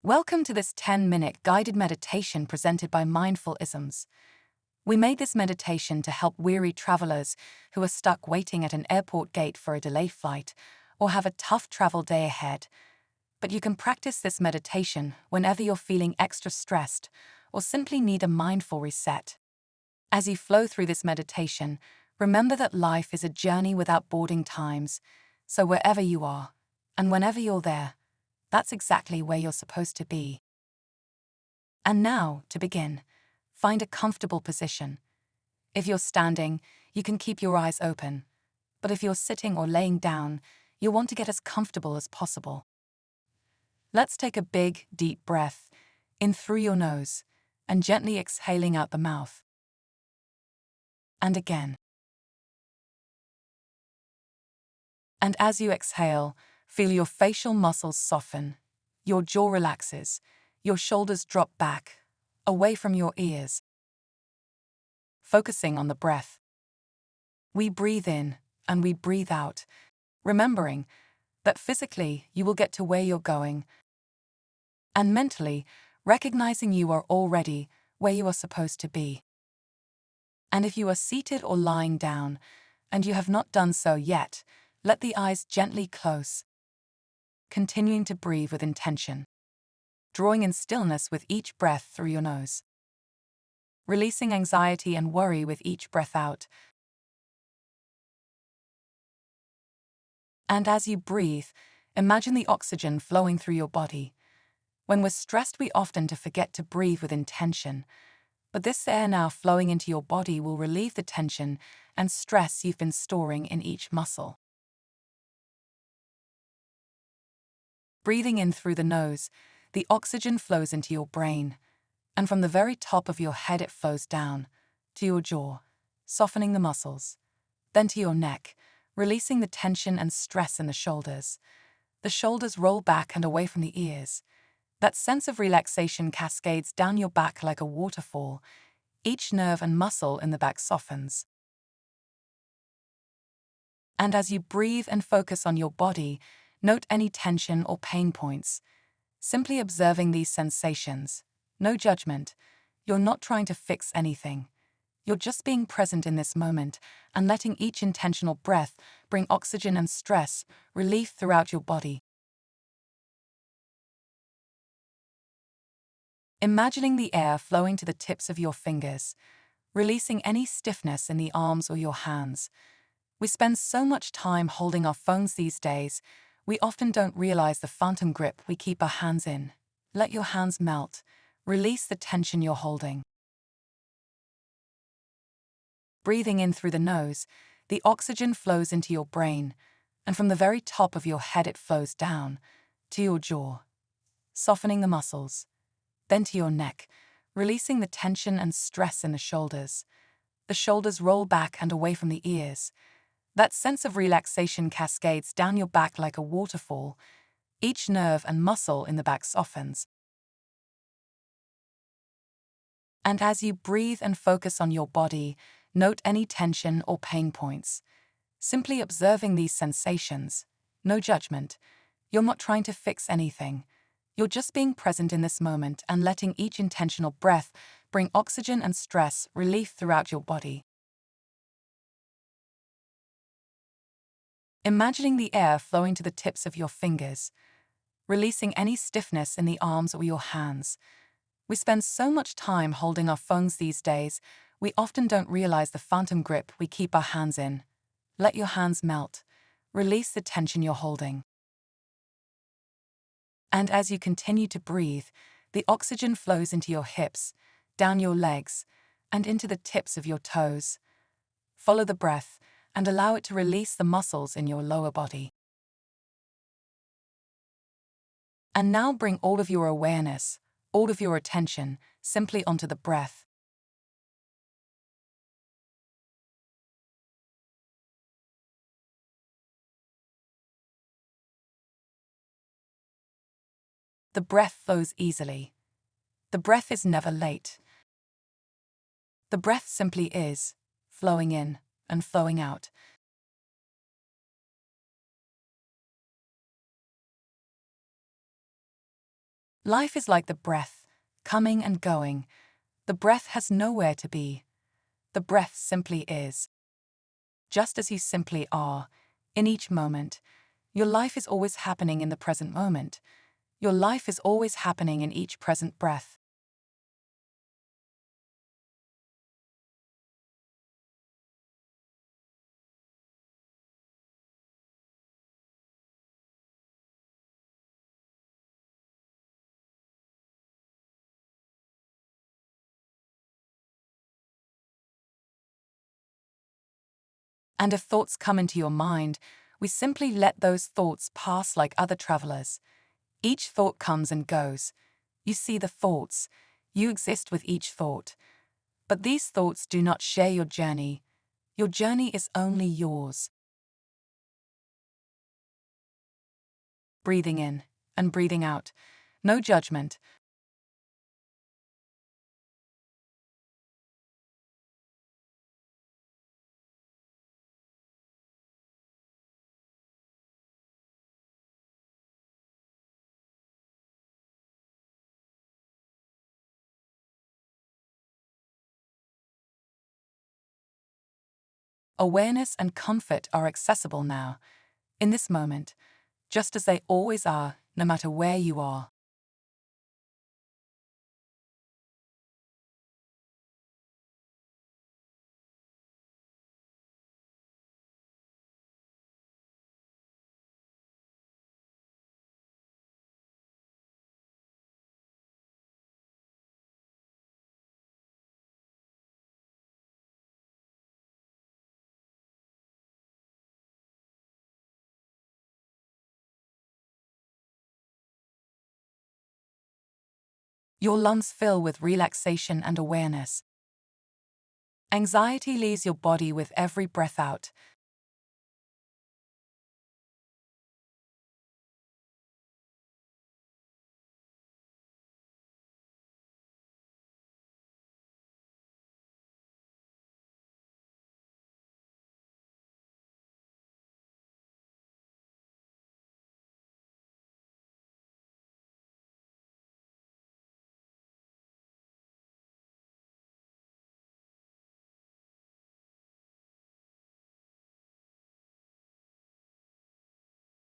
Welcome to this 10-minute guided meditation presented by Mindfulisms. We made this meditation to help weary travelers who are stuck waiting at an airport gate for a delayed flight or have a tough travel day ahead. But you can practice this meditation whenever you're feeling extra stressed or simply need a mindful reset. As you flow through this meditation, remember that life is a journey without boarding times, so wherever you are, and whenever you're there, that's exactly where you're supposed to be. And now, to begin, find a comfortable position. If you're standing, you can keep your eyes open, but if you're sitting or laying down, you'll want to get as comfortable as possible. Let's take a big, deep breath in through your nose and gently exhaling out the mouth. And again. And as you exhale, feel your facial muscles soften, your jaw relaxes, your shoulders drop back, away from your ears. Focusing on the breath. We breathe in and we breathe out, remembering that physically you will get to where you're going, and mentally recognizing you are already where you are supposed to be. And if you are seated or lying down, and you have not done so yet, let the eyes gently close, continuing to breathe with intention, drawing in stillness with each breath through your nose, releasing anxiety and worry with each breath out. And as you breathe, imagine the oxygen flowing through your body. When we're stressed, we often forget to breathe with intention, but this air now flowing into your body will relieve the tension and stress you've been storing in each muscle. Breathing in through the nose, the oxygen flows into your brain, and from the very top of your head it flows down to your jaw, softening the muscles, then to your neck, releasing the tension and stress in the shoulders. The shoulders roll back and away from the ears. That sense of relaxation cascades down your back like a waterfall. Each nerve and muscle in the back softens. And as you breathe and focus on your body, note any tension or pain points. Simply observing these sensations. No judgment. You're not trying to fix anything. You're just being present in this moment and letting each intentional breath bring oxygen and stress relief throughout your body. Imagining the air flowing to the tips of your fingers, releasing any stiffness in the arms or your hands. We spend so much time holding our phones these days, we often don't realize the phantom grip we keep our hands in. Let your hands melt. Release the tension you're holding. Breathing in through the nose, the oxygen flows into your brain, and from the very top of your head it flows down to your jaw, softening the muscles, then to your neck, releasing the tension and stress in the shoulders. The shoulders roll back and away from the ears. That sense of relaxation cascades down your back like a waterfall. Each nerve and muscle in the back softens. And as you breathe and focus on your body, note any tension or pain points. Simply observing these sensations. No judgment. You're not trying to fix anything. You're just being present in this moment and letting each intentional breath bring oxygen and stress relief throughout your body. Imagining the air flowing to the tips of your fingers, releasing any stiffness in the arms or your hands. We spend so much time holding our phones these days, we often don't realize the phantom grip we keep our hands in. Let your hands melt. Release the tension you're holding. And as you continue to breathe, the oxygen flows into your hips, down your legs, and into the tips of your toes. Follow the breath and allow it to release the muscles in your lower body. And now bring all of your awareness, all of your attention, simply onto the breath. The breath flows easily. The breath is never late. The breath simply is, flowing in and flowing out. Life is like the breath, coming and going. The breath has nowhere to be. The breath simply is. Just as you simply are, in each moment. Your life is always happening in the present moment. Your life is always happening in each present breath. And if thoughts come into your mind, we simply let those thoughts pass like other travelers. Each thought comes and goes. You see the thoughts. You exist with each thought. But these thoughts do not share your journey. Your journey is only yours. Breathing in and breathing out. No judgment. Awareness and comfort are accessible now, in this moment, just as they always are, no matter where you are. Your lungs fill with relaxation and awareness. Anxiety leaves your body with every breath out.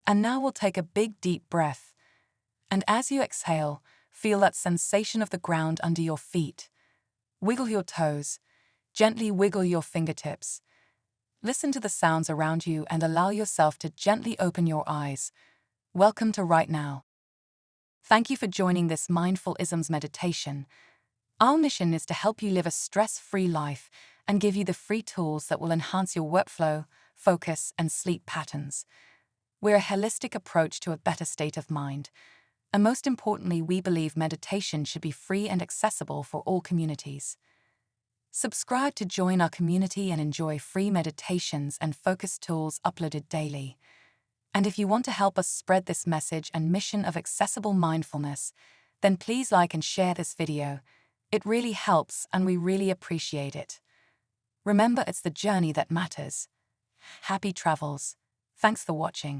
And now we'll take a big deep breath. And as you exhale, feel that sensation of the ground under your feet. Wiggle your toes. Gently wiggle your fingertips. Listen to the sounds around you and allow yourself to gently open your eyes. Welcome to Right Now. Thank you for joining this mindfulisms meditation. Our mission is to help you live a stress-free life and give you the free tools that will enhance your workflow, focus, and sleep patterns. We're a holistic approach to a better state of mind. And most importantly, we believe meditation should be free and accessible for all communities. Subscribe to join our community and enjoy free meditations and focus tools uploaded daily. And if you want to help us spread this message and mission of accessible mindfulness, then please like and share this video. It really helps and we really appreciate it. Remember, it's the journey that matters. Happy travels. Thanks for watching.